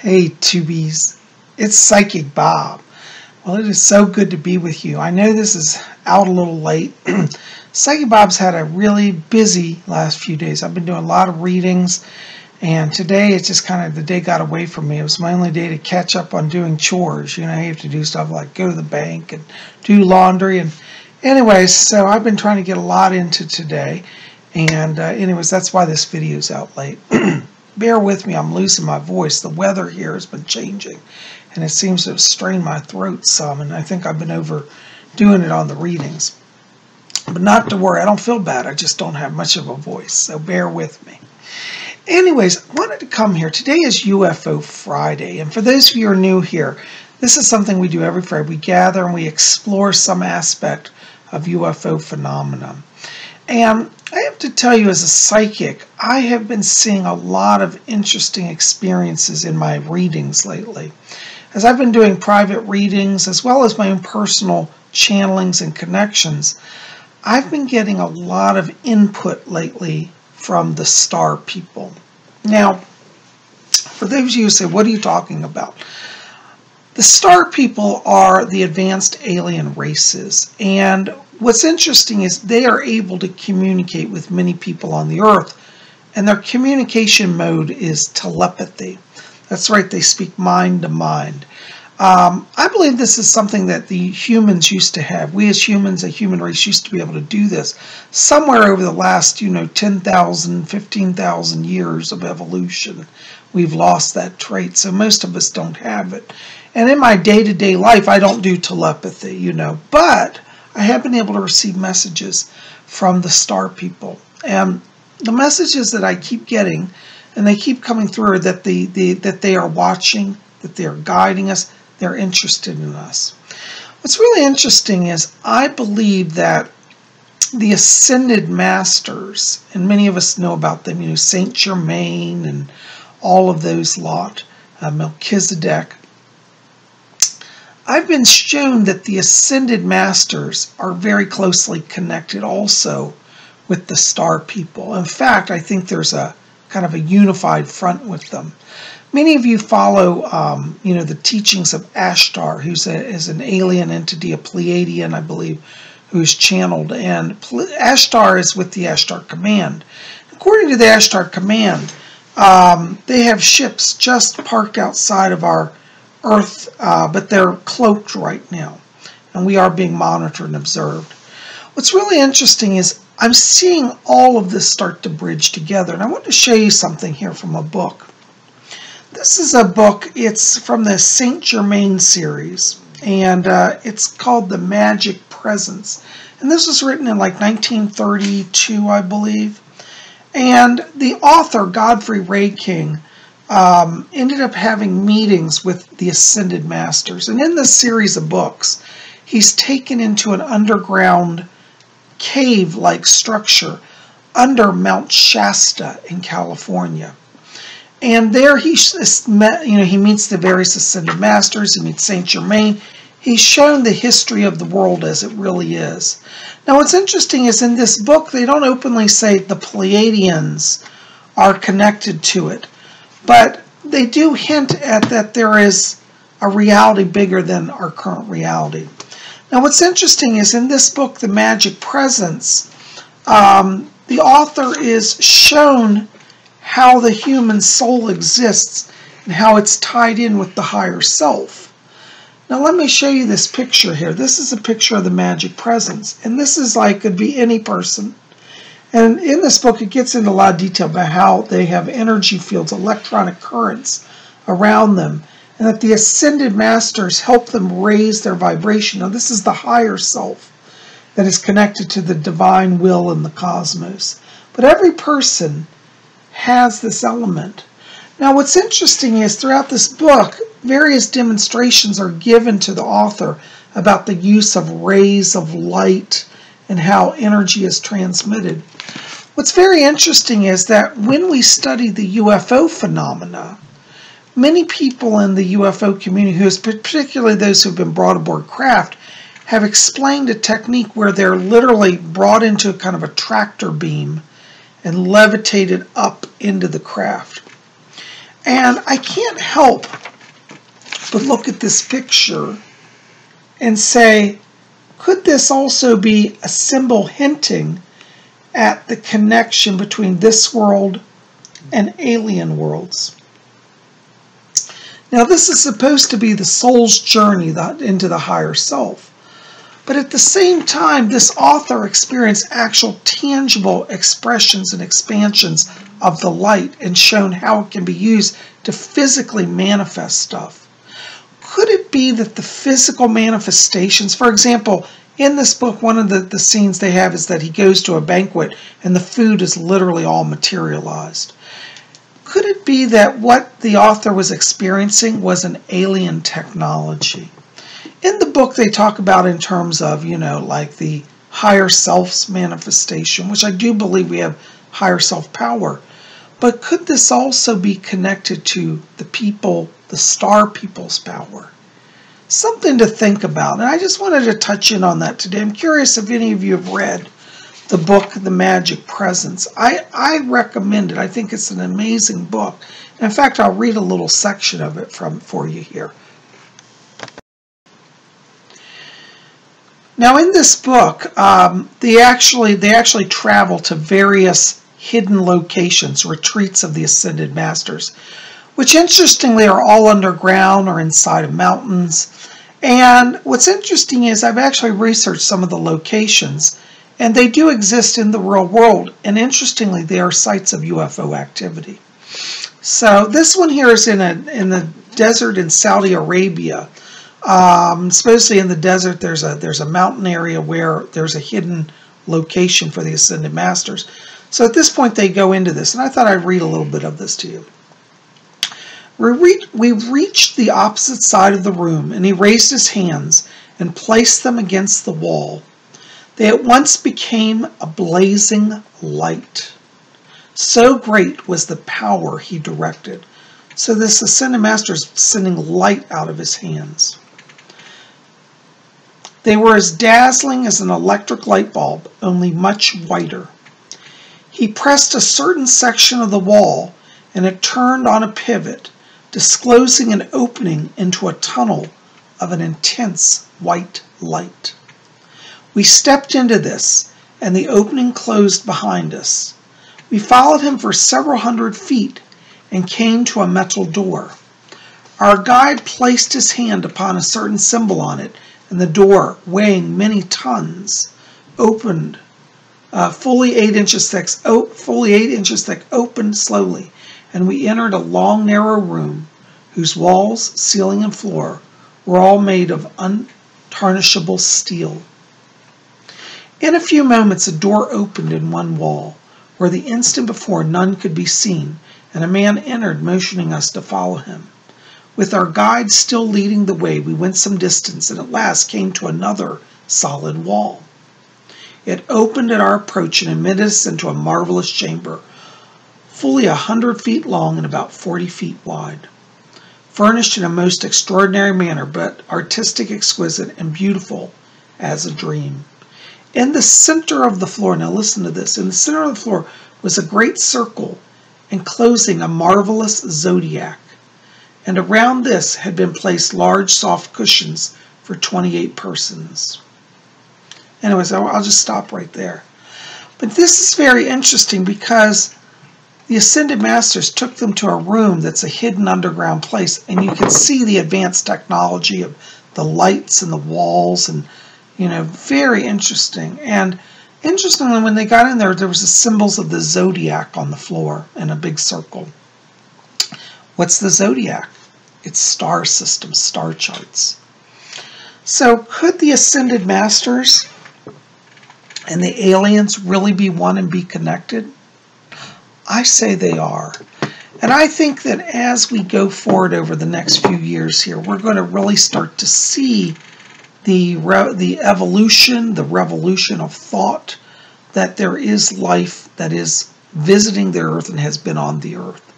Hey, Tubies. It's Psychic Bob. Well, it is so good to be with you. I know this is out a little late. Psychic Bob's had a really busy last few days. I've been doing a lot of readings, and today it's just kind of the day got away from me. It was my only day to catch up on doing chores. You know, you have to do stuff like go to the bank and do laundry. And anyways, so I've been trying to get a lot into today. And anyways, that's why this video is out late. Bear with me, I'm losing my voice. The weather here has been changing, and it seems to have strained my throat some, and I think I've been overdoing it on the readings. But not to worry, I don't feel bad, I just don't have much of a voice, so bear with me. Anyways, I wanted to come here. Today is UFO Friday, and for those of you who are new here, this is something we do every Friday. We gather and we explore some aspect of UFO phenomena. And I have to tell you, as a psychic, I have been seeing a lot of interesting experiences in my readings lately. As I've been doing private readings, as well as my own personal channelings and connections, I've been getting a lot of input lately from the star people. Now, for those of you who say, what are you talking about? The star people are the advanced alien races, and what's interesting is they are able to communicate with many people on the earth, and their communication mode is telepathy. That's right, they speak mind to mind. I believe this is something that the humans used to have. We as humans, a human race, used to be able to do this. Somewhere over the last, 10,000, 15,000 years of evolution, we've lost that trait, so most of us don't have it. And in my day-to-day life, I don't do telepathy, but I have been able to receive messages from the star people. And the messages that I keep getting, and they keep coming through, are that they are watching, that they are guiding us, they're interested in us. What's really interesting is I believe that the ascended masters, and many of us know about them, Saint Germain and all of those lot, Melchizedek. I've been shown that the ascended masters are very closely connected also with the star people. In fact, I think there's a kind of a unified front with them. Many of you follow, the teachings of Ashtar, who's is an alien entity, a Pleiadian, I believe, who's channeled. And Ashtar is with the Ashtar Command. According to the Ashtar Command, they have ships just parked outside of our Earth, but they're cloaked right now, and we are being monitored and observed. What's really interesting is I'm seeing all of this start to bridge together, and I want to show you something here from a book. This is a book, it's from the Saint Germain series, and it's called The Magic Presence, and this was written in like 1932, I believe, and the author, Godfrey Ray King, ended up having meetings with the Ascended Masters. And in this series of books, he's taken into an underground cave-like structure under Mount Shasta in California. And there he meets the various Ascended Masters, he meets Saint Germain. He's shown the history of the world as it really is. Now what's interesting is in this book, they don't openly say the Pleiadians are connected to it. But they do hint at that there is a reality bigger than our current reality. Now what's interesting is in this book, The Magic Presence, the author is shown how the human soul exists and how it's tied in with the higher self. Now let me show you this picture here. This is a picture of the Magic Presence, and this is could be any person. And in this book, it gets into a lot of detail about how they have energy fields, electronic currents around them, and that the Ascended Masters help them raise their vibration. Now, this is the higher self that is connected to the divine will in the cosmos. But every person has this element. Now, what's interesting is throughout this book, various demonstrations are given to the author about the use of rays of light and how energy is transmitted. What's very interesting is that when we study the UFO phenomena, many people in the UFO community, particularly those who have been brought aboard craft, have explained a technique where they're literally brought into a kind of a tractor beam and levitated up into the craft. And I can't help but look at this picture and say, could this also be a symbol hinting at the connection between this world and alien worlds? Now, this is supposed to be the soul's journey into the higher self. But at the same time, this author experienced actual tangible expressions and expansions of the light and shown how it can be used to physically manifest stuff. Could it be that the physical manifestations, for example, in this book, one of the scenes they have is that he goes to a banquet and the food is literally all materialized. Could it be that what the author was experiencing was an alien technology? In the book, they talk about in terms of, like the higher self's manifestation, which I do believe we have higher self power. But could this also be connected to the people, the star people's power? Something to think about. And I just wanted to touch in on that today. I'm curious if any of you have read the book, The Magic Presence. I recommend it. I think it's an amazing book. In fact, I'll read a little section of it for you here. Now, in this book, they actually travel to various hidden locations, retreats of the Ascended Masters, which interestingly are all underground or inside of mountains. And what's interesting is I've actually researched some of the locations, and they do exist in the real world. And interestingly, they are sites of UFO activity. So this one here is in the desert in Saudi Arabia. Supposedly in the desert, there's a mountain area where there's a hidden location for the Ascended Masters. So at this point, they go into this, and I thought I'd read a little bit of this to you. We reached the opposite side of the room, and he raised his hands and placed them against the wall. They at once became a blazing light. So great was the power he directed. So this Ascended Master is sending light out of his hands. They were as dazzling as an electric light bulb, only much whiter. He pressed a certain section of the wall, and it turned on a pivot, disclosing an opening into a tunnel of an intense white light. We stepped into this, and the opening closed behind us. We followed him for several hundred feet and came to a metal door. Our guide placed his hand upon a certain symbol on it, and the door, weighing many tons, opened. Fully 8 inches thick, opened slowly, and we entered a long, narrow room whose walls, ceiling, and floor were all made of untarnishable steel. In a few moments, a door opened in one wall, where the instant before none could be seen, and a man entered, motioning us to follow him. With our guide still leading the way, we went some distance and at last came to another solid wall. It opened at our approach and admitted us into a marvelous chamber, fully 100 feet long and about 40 feet wide, furnished in a most extraordinary manner, but artistic, exquisite, and beautiful as a dream. In the center of the floor, now listen to this, in the center of the floor was a great circle enclosing a marvelous zodiac, and around this had been placed large soft cushions for 28 persons. Anyways, I'll just stop right there. But this is very interesting because the Ascended Masters took them to a room that's a hidden underground place, and you can see the advanced technology of the lights and the walls, and very interesting. And interestingly, when they got in there, there was the symbols of the zodiac on the floor in a big circle. What's the zodiac? It's star systems, star charts. So could the Ascended Masters and the aliens really be one and be connected? I say they are. And I think that as we go forward over the next few years here, we're going to really start to see the evolution, the revolution of thought, that there is life that is visiting the earth and has been on the earth.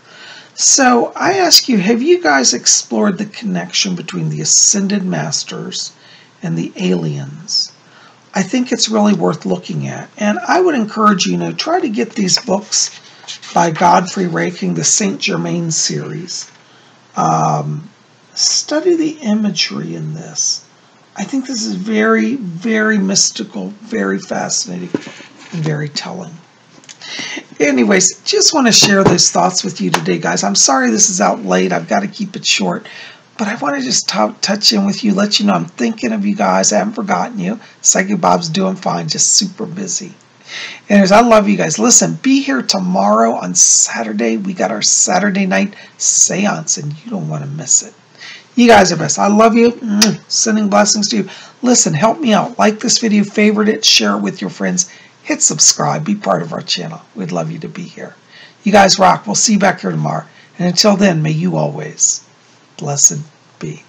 So I ask you, have you guys explored the connection between the Ascended Masters and the aliens? I think it's really worth looking at. And I would encourage you, try to get these books. by Godfrey Raking, the Saint Germain series. Study the imagery in this. I think this is very, very mystical, very fascinating, and very telling. Anyways, just want to share those thoughts with you today, guys. I'm sorry this is out late. I've got to keep it short. But I want to just touch in with you, let you know I'm thinking of you guys. I haven't forgotten you. Psychic Bob's doing fine, just super busy. Anyways, I love you guys. Listen, be here tomorrow on Saturday. We got our Saturday night seance, and you don't want to miss it. You guys are best. I love you. Sending blessings to you. Listen, help me out. Like this video, favorite it, share it with your friends. Hit subscribe. Be part of our channel. We'd love you to be here. You guys rock. We'll see you back here tomorrow. And until then, may you always blessed be.